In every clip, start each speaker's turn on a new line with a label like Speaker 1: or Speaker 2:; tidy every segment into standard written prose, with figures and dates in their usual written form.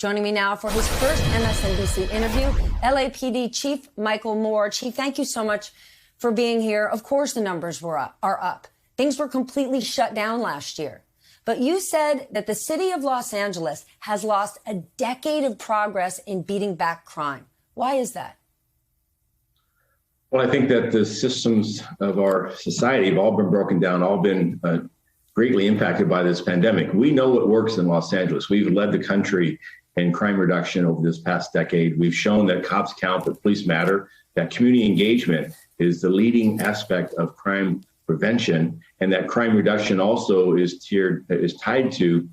Speaker 1: Joining me now for his first MSNBC interview, LAPD Chief Michael Moore. Chief, thank you so much for being here. Of course, the numbers are up. Things were completely shut down last year. But you said that the city of Los Angeles has lost a decade of progress in beating back crime. Why is that?
Speaker 2: Well, I think that the systems of our society have all been broken down, all been greatly impacted by this pandemic. We know what works in Los Angeles. We've led the country in crime reduction over this past decade. We've shown that cops count, that police matter, that community engagement is the leading aspect of crime prevention, and that crime reduction also is tied to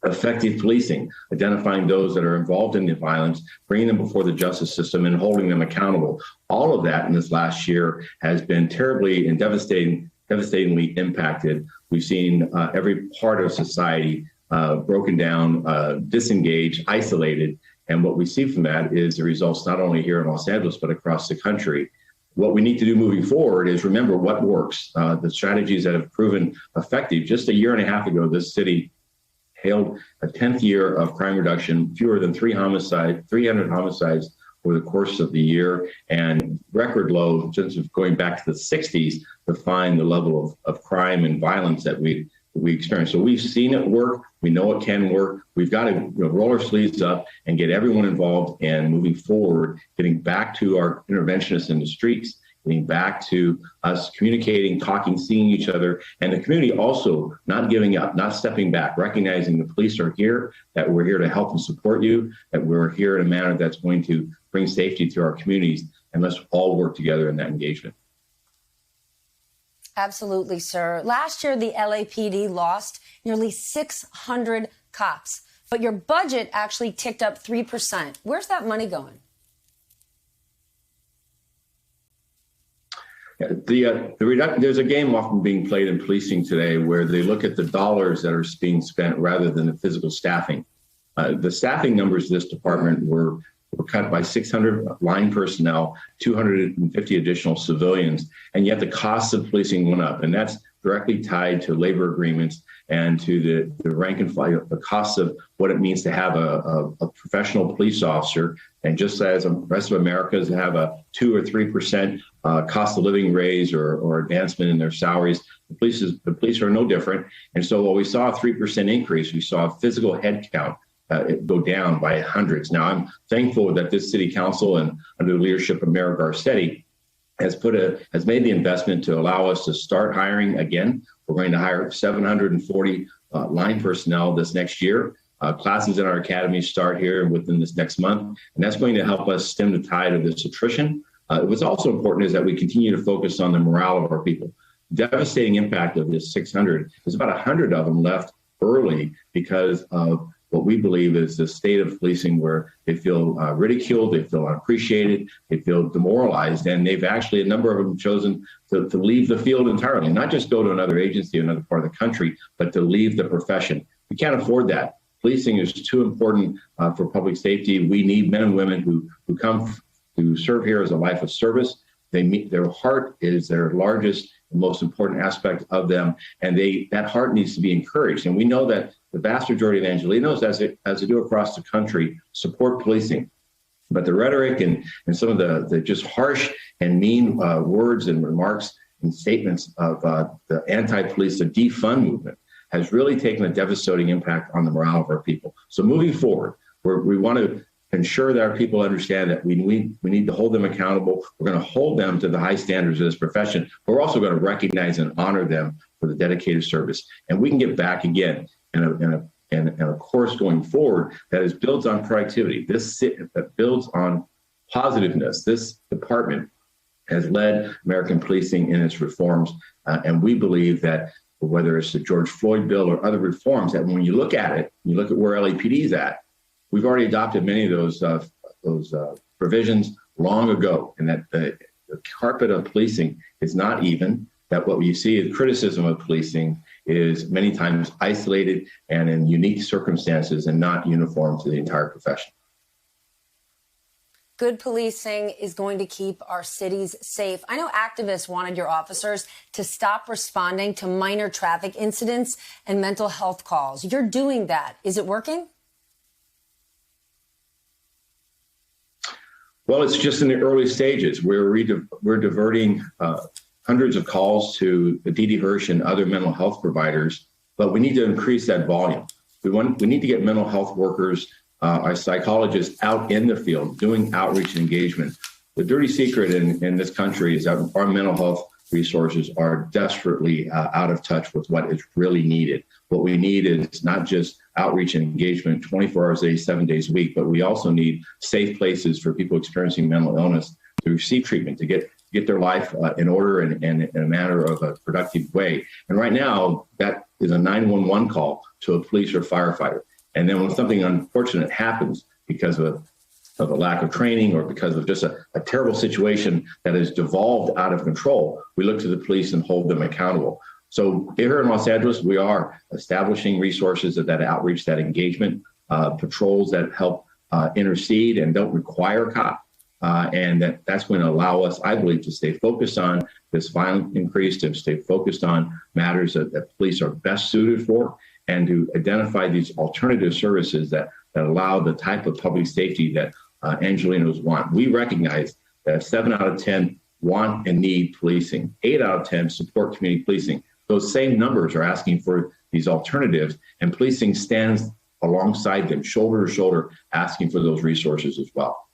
Speaker 2: effective policing, identifying those that are involved in the violence, bringing them before the justice system, and holding them accountable. All of that in this last year has been terribly and devastatingly impacted. We've seen every part of society broken down, disengaged, isolated. And what we see from that is the results not only here in Los Angeles, but across the country. What we need to do moving forward is remember what works, the strategies that have proven effective. Just a year and a half ago, this city hailed a 10th year of crime reduction, fewer than 300 homicides over the course of the year, and record low, since going back to the 60s, to find the level of crime and violence that we experience. So we've seen it work. We know it can work. We've got to roll our sleeves up and get everyone involved and moving forward, getting back to our interventionists in the streets, getting back to us communicating, talking, seeing each other, and the community also not giving up, not stepping back, recognizing the police are here, that we're here to help and support you, that we're here in a manner that's going to bring safety to our communities, and let's all work together in that engagement.
Speaker 1: Absolutely, sir. Last year, the LAPD lost nearly 600 cops, but your budget actually ticked up 3%. Where's that money going?
Speaker 2: There's a game often being played in policing today where they look at the dollars that are being spent rather than the physical staffing. The staffing numbers of this department were cut by 600 line personnel, 250 additional civilians, and yet the cost of policing went up. And that's directly tied to labor agreements and to the rank and file, the cost of what it means to have a professional police officer. And just as the rest of America has have a 2 or 3% cost of living raise or advancement in their salaries, the police are no different. And so while we saw a 3% increase, we saw physical headcount go down by hundreds. Now, I'm thankful that this city council and under the leadership of Mayor Garcetti has made the investment to allow us to start hiring again. We're going to hire 740 line personnel this next year. Classes in our academy start here within this next month, and that's going to help us stem the tide of this attrition. What's also important is that we continue to focus on the morale of our people. Devastating impact of this 600 is about 100 of them left early because of what we believe is the state of policing where they feel ridiculed, they feel unappreciated, they feel demoralized, and they've actually, a number of them chosen to leave the field entirely, not just go to another agency, another part of the country, but to leave the profession. We can't afford that. Policing is too important for public safety. We need men and women who come to serve here as a life of service. Their heart is their largest and most important aspect of them, and that heart needs to be encouraged. And we know that the vast majority of Angelenos, as they do across the country, support policing. But the rhetoric and some of the just harsh and mean words and remarks and statements of the anti-police, the defund movement, has really taken a devastating impact on the morale of our people. So moving forward, we want to ensure that our people understand that we need to hold them accountable. We're going to hold them to the high standards of this profession, but we're also going to recognize and honor them for the dedicated service. And we can get back again in a course going forward that builds on productivity, that builds on positiveness. This department has led American policing in its reforms, and we believe that whether it's the George Floyd bill or other reforms, that when you look at it, you look at where LAPD is at, we've already adopted many of those provisions long ago, and that the carpet of policing is not even, that what you see is criticism of policing is many times isolated and in unique circumstances and not uniform to the entire profession.
Speaker 1: Good policing is going to keep our cities safe. I know activists wanted your officers to stop responding to minor traffic incidents and mental health calls. You're doing that. Is it working?
Speaker 2: Well, it's just in the early stages. We're diverting hundreds of calls to the D.D. Hirsch and other mental health providers, but we need to increase that volume. We need to get mental health workers, our psychologists out in the field doing outreach and engagement. The dirty secret in this country is that our mental health resources are desperately out of touch with what is really needed. What we need is not just outreach and engagement 24 hours a day, 7 days a week, but we also need safe places for people experiencing mental illness to receive treatment, to get their life in order and in a manner of a productive way. And right now, that is a 911 call to a police or firefighter. And then when something unfortunate happens because of a lack of training or because of just a terrible situation that has devolved out of control, we look to the police and hold them accountable. So here in Los Angeles, we are establishing resources that outreach, that engagement, patrols that help intercede and don't require a cop. And that's going to allow us, I believe, to stay focused on this violent increase, to stay focused on matters that police are best suited for, and to identify these alternative services that allow the type of public safety that Angelenos want. We recognize that 7 out of 10 want and need policing. 8 out of 10 support community policing. Those same numbers are asking for these alternatives, and policing stands alongside them, shoulder to shoulder, asking for those resources as well.